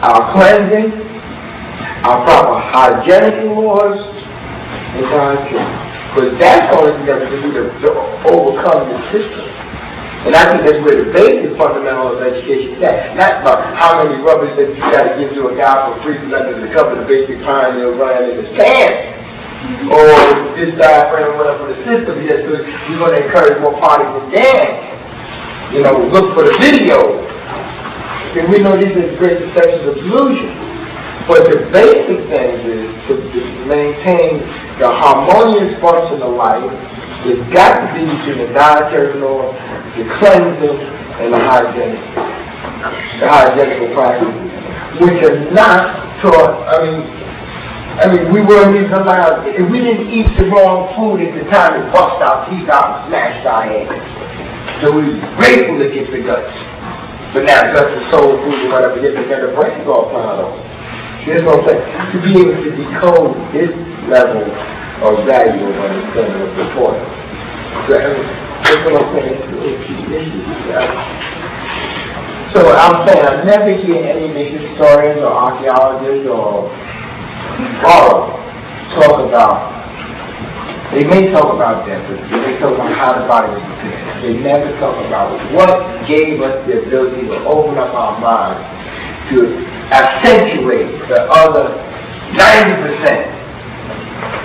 our cleansing, our proper hygienic laws, and God's law. Because that's all we got to do to overcome the system. And I think that's where the basic fundamental of education is at. Not about how many rubbers that you got to give to a guy for free for nothing to cover the basic pioneer running in his pants. Or this diagram, whatever the system is, so you're going to encourage more parties to dance. You know, look for the video. And we know these are great deceptions of illusion. But the basic thing is to maintain the harmonious function of life. It's got to be between the dietary law, the cleansing, and the hygienical practices, which are not taught. I mean, we weren't even allowed. If we didn't eat the wrong food at the time, it bust our teeth out and smashed our heads. So we were grateful to get the guts. But now guts and soul food and whatever, get the brains all plowed off. Here's what I'm saying. To be able to decode this level of value of understanding of the point. So, that's what I'm saying. So I'm saying I've never heard any major historians or archaeologists or talk about, they may talk about death, but they may talk about how the body was prepared. They never talk about what gave us the ability to open up our minds to accentuate the other 90%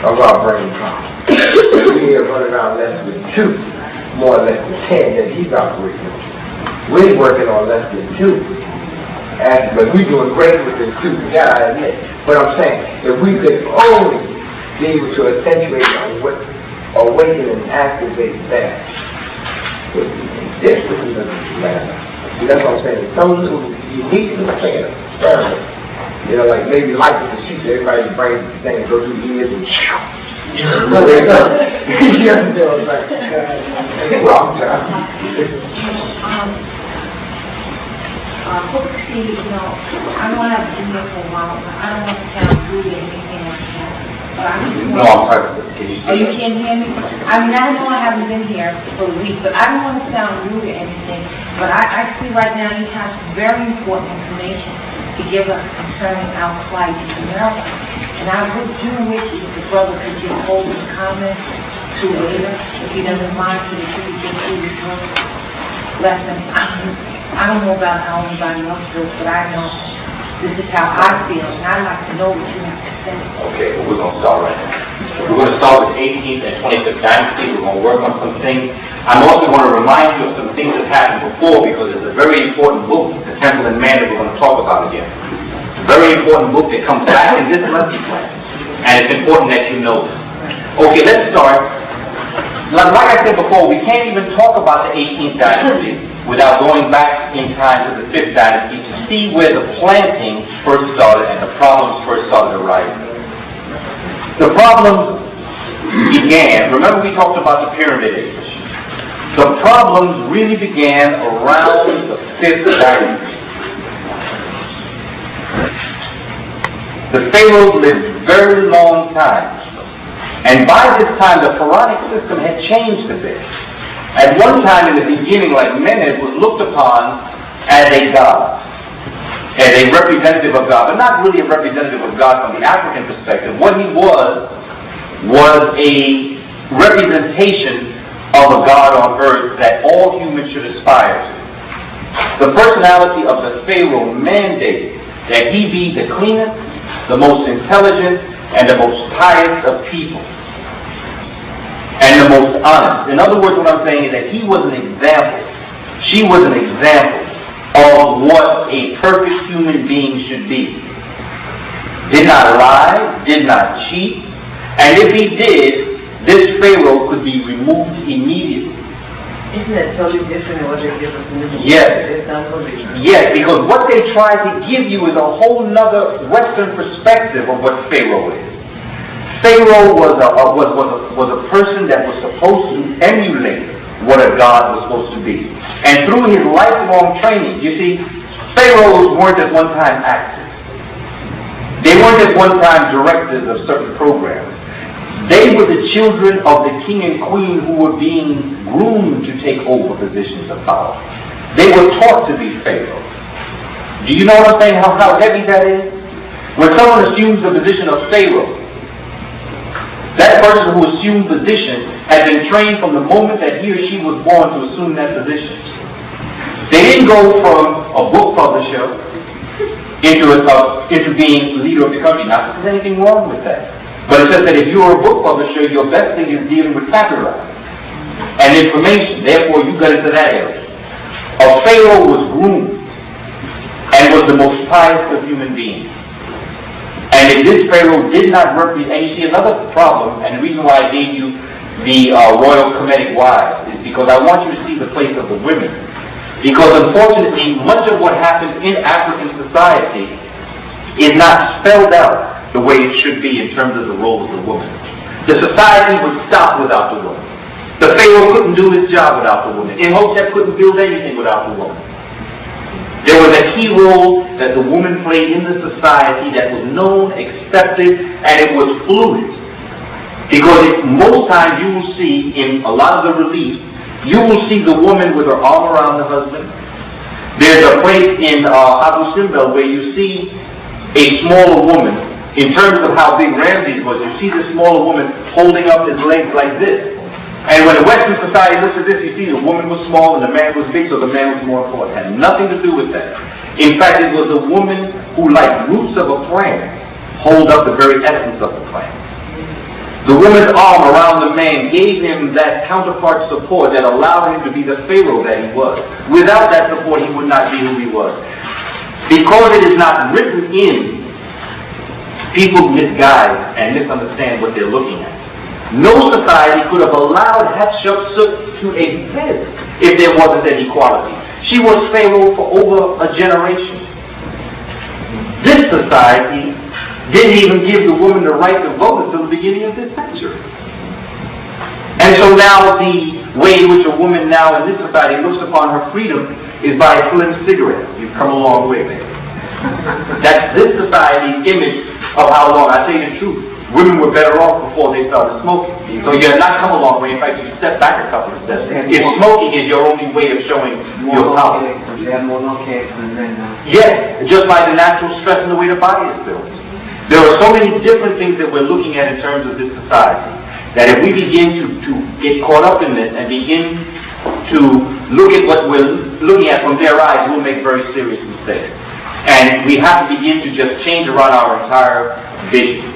of our brain power. We are running around less than 2, more or less than 10 that he's operating on. We're working on less than 2. But we're doing great with this too, you gotta admit. But I'm saying, if we could only be able to accentuate awaken and activate that, this would be the matter. That's what I'm saying. Some little unique little thing, you know, like maybe light with the sheet, everybody's brain thing and go through ears and you know what I'm saying? Wrong time. Hopefully, you know, I don't want to be here for a while, but I don't want to sound rude or anything like that. But I just want I'm sorry. Oh, you can't hear me? I mean, I know I haven't been here for a week, but I don't want to sound rude or anything. But I see right now you have some very important information to give us concerning our plight in America. And I would do wish if the brother could just hold his comments to later, if he doesn't mind, so that he could get through this lesson. I don't know about how anybody else feels, but I know this is how I feel, and I'd like to know what you have to say. Okay, well, we're going to start right now. We're going to start with 18th and 25th Dynasties. We're going to work on some things. I'm also going to remind you of some things that happened before, because it's a very important book, The Temple and Man, that we're going to talk about again. It's a very important book that comes back in this lesson plan, and it's important that you know this. Okay, let's start. Like I said before, we can't even talk about the 18th dynasty without going back in time to the 5th dynasty to see where the planting first started and the problems first started arising. The problems began, remember we talked about the pyramid age. The problems really began around the 5th dynasty. The pharaohs lived very long time. And by this time, the pharaonic system had changed a bit. At one time in the beginning, like Menes, was looked upon as a god, as a representative of God, but not really a representative of God from the African perspective. What he was a representation of a God on earth that all humans should aspire to. The personality of the Pharaoh mandated that he be the cleanest, the most intelligent, and the most pious of people, and the most honest. In other words, what I'm saying is that he was an example, she was an example of what a perfect human being should be. Did not lie, did not cheat, and if he did, this Pharaoh could be removed immediately. Isn't that totally different than what they give us in the movie? Yes. Yes, because what they try to give you is a whole nother Western perspective of what Pharaoh is. Pharaoh was a person that was supposed to emulate what a god was supposed to be. And through his lifelong training, you see, Pharaohs weren't at one time actors. They weren't at one time directors of certain programs. They were the children of the king and queen who were being groomed to take over positions of power. They were taught to be pharaohs. Do you know what I'm saying? How heavy that is? When someone assumes the position of Pharaoh, that person who assumed position had been trained from the moment that he or she was born to assume that position. They didn't go from a book publisher into being leader of the country. Not that there's anything wrong with that. But it says that if you're a book publisher, your best thing is dealing with copyright and information. Therefore, you got into that area. A Pharaoh was groomed and was the most pious of human beings. And if this Pharaoh did not represent, and you see another problem, and the reason why I gave you the royal Kemetic wives is because I want you to see the place of the women. Because unfortunately, much of what happens in African society is not spelled out the way it should be in terms of the role of the woman. The society would stop without the woman. The Pharaoh couldn't do his job without the woman. Imhotep couldn't build anything without the woman. There was a key role that the woman played in the society that was known, accepted, and it was fluid. Because most times you will see in a lot of the reliefs, you will see the woman with her arm around the husband. There's a place in Abu Simbel where you see a smaller woman. In terms of how big Ramses was, you see this smaller woman holding up his legs like this. And when the Western society looks at this, you see the woman was small and the man was big, so the man was more important. It had nothing to do with that. In fact, it was a woman who, like roots of a plant, hold up the very essence of the plant. The woman's arm around the man gave him that counterpart support that allowed him to be the Pharaoh that he was. Without that support, he would not be who he was. Because it is not written in, people misguide and misunderstand what they're looking at. No society could have allowed Hatshepsut to exist if there wasn't that equality. She was Pharaoh for over a generation. This society didn't even give the woman the right to vote until the beginning of this century. And so now the way in which a woman now in this society looks upon her freedom is by a slim cigarette. You've come a long way, man. That's this society's image of how long. I tell you the truth. Women were better off before they started smoking. So you're not come a long way. In fact, you step back a couple of steps. If smoking is your only way of showing your power. Yes, just like the natural stress and the way the body is built. There are so many different things that we're looking at in terms of this society that if we begin to get caught up in this and begin to look at what we're looking at from their eyes, we'll make very serious mistakes. And we have to begin to just change around our entire vision.